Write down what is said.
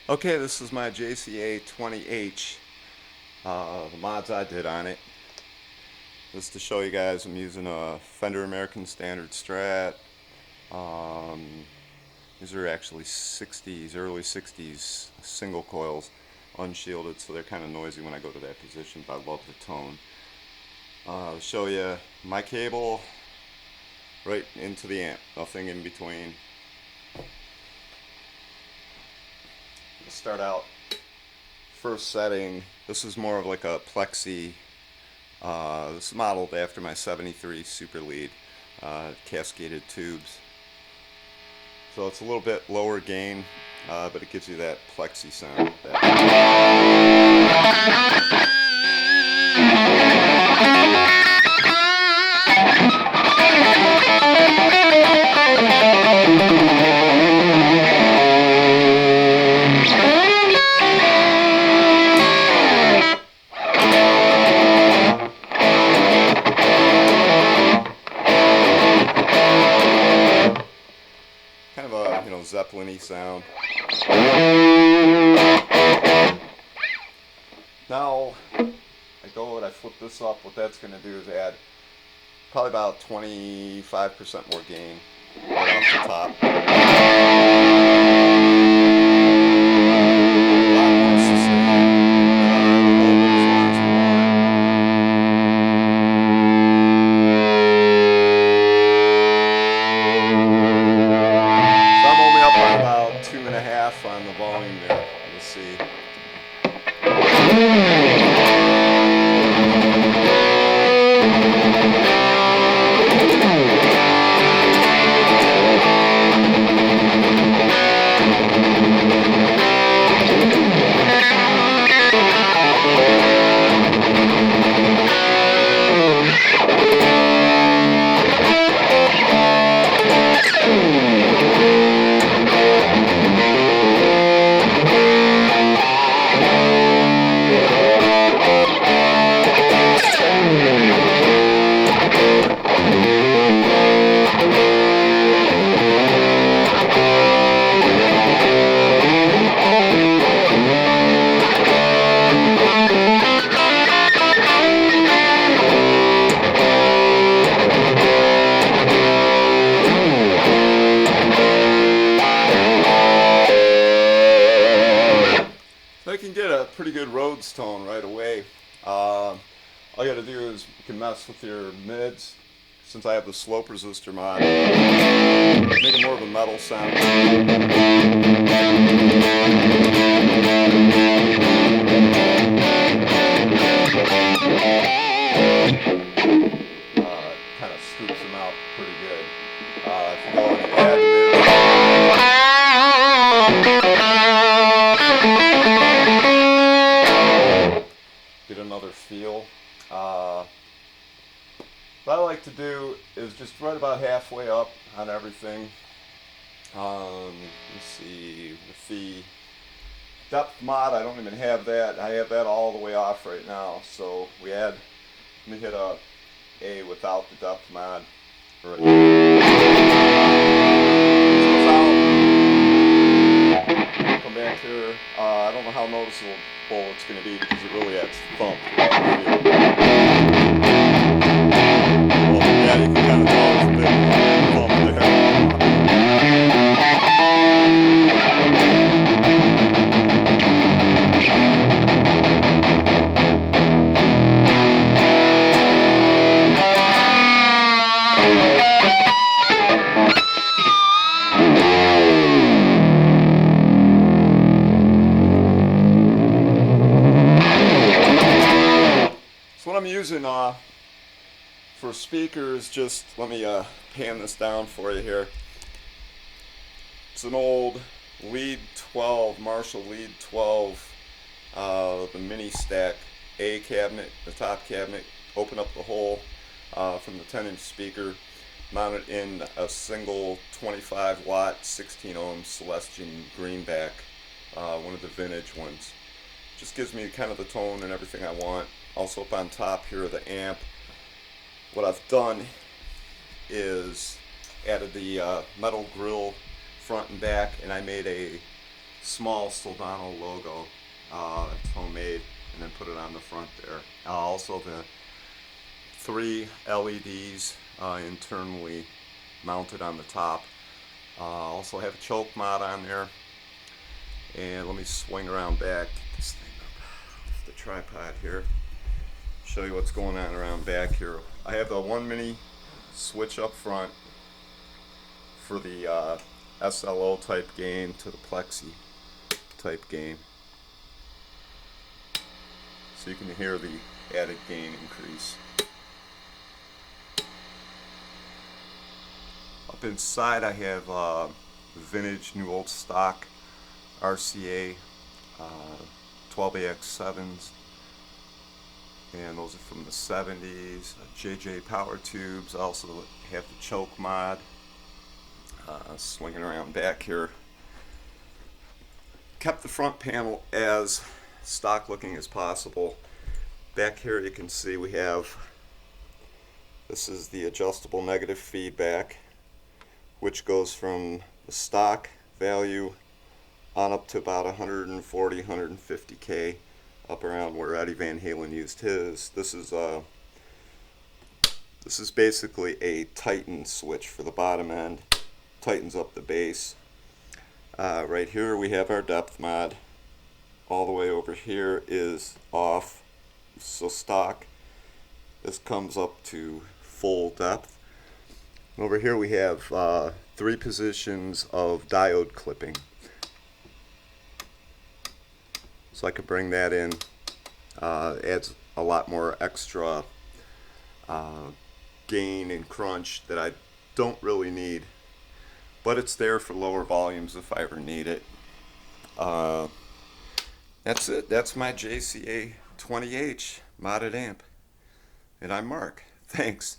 Okay, this is my JCA20H, the mods I did on it. Just to show you guys, I'm using a Fender American Standard Strat. These are actually 60s, early 60s single coils, unshielded, so they're kind of noisy when I go to that position, but I love the tone. I'll show you my cable right into the amp, nothing in between. Start out first setting. This is more of like a PLEXI. This is modeled after my 73 Super Lead, cascaded tubes. So it's a little bit lower gain, but it gives you that PLEXI sound. Kind of a, Zeppelin-y sound. Now I go and I flip this up. What that's going to do is add probably about 25% more gain right off the top. On the volume there, you'll see. I can get a pretty good Rhodes tone right away. All you gotta do is you can mess with your mids. Since I have the slope resistor mod, make it more of a metal sound. Kind of scoops them out pretty good. If you go and add mids, get another feel. What I like to do is just right about halfway up on everything. Let's see, with the depth mod, I don't even have that. I have that all the way off right now. So let me hit a without the depth mod. Right. Come back here. I don't know how noticeable it's going to be because it really adds thump. Yeah, you can kind of tell it's a big bump there. So what I'm using for speakers, just let me pan this down for you here. It's an old Lead 12, Marshall Lead 12, the mini stack A cabinet, the top cabinet. Open up the hole from the 10-inch speaker, mount it in a single 25 watt 16 ohm Celestion greenback, one of the vintage ones. Just gives me kind of the tone and everything I want. Also up on top here of the amp, what I've done is added the metal grill front and back, and I made a small Soldano logo. It's homemade, and then put it on the front there. Also the 3 LEDs internally mounted on the top. Also have a choke mod on there. And let me swing around back, get this thing up off the tripod here, show you what's going on around back here. I have the 1 mini switch up front for the SLO type gain to the PLEXI type gain. So you can hear the added gain increase. Up inside I have vintage new old stock RCA 12AX7s, and those are from the 70s. JJ power tubes. I also have the choke mod. Swinging around back here. Kept the front panel as stock looking as possible. Back here you can see we have, this is the adjustable negative feedback, which goes from the stock value on up to about 140, 150K, up around where Eddie Van Halen used his. This is basically a Titan switch for the bottom end. Tightens up the bass. Right here we have our depth mod. All the way over here is off, so stock. This comes up to full depth. Over here we have 3 positions of diode clipping. So I could bring that in. Adds a lot more extra gain and crunch that I don't really need, but it's there for lower volumes if I ever need it. That's it. That's my JCA20H modded amp, and I'm Mark. Thanks.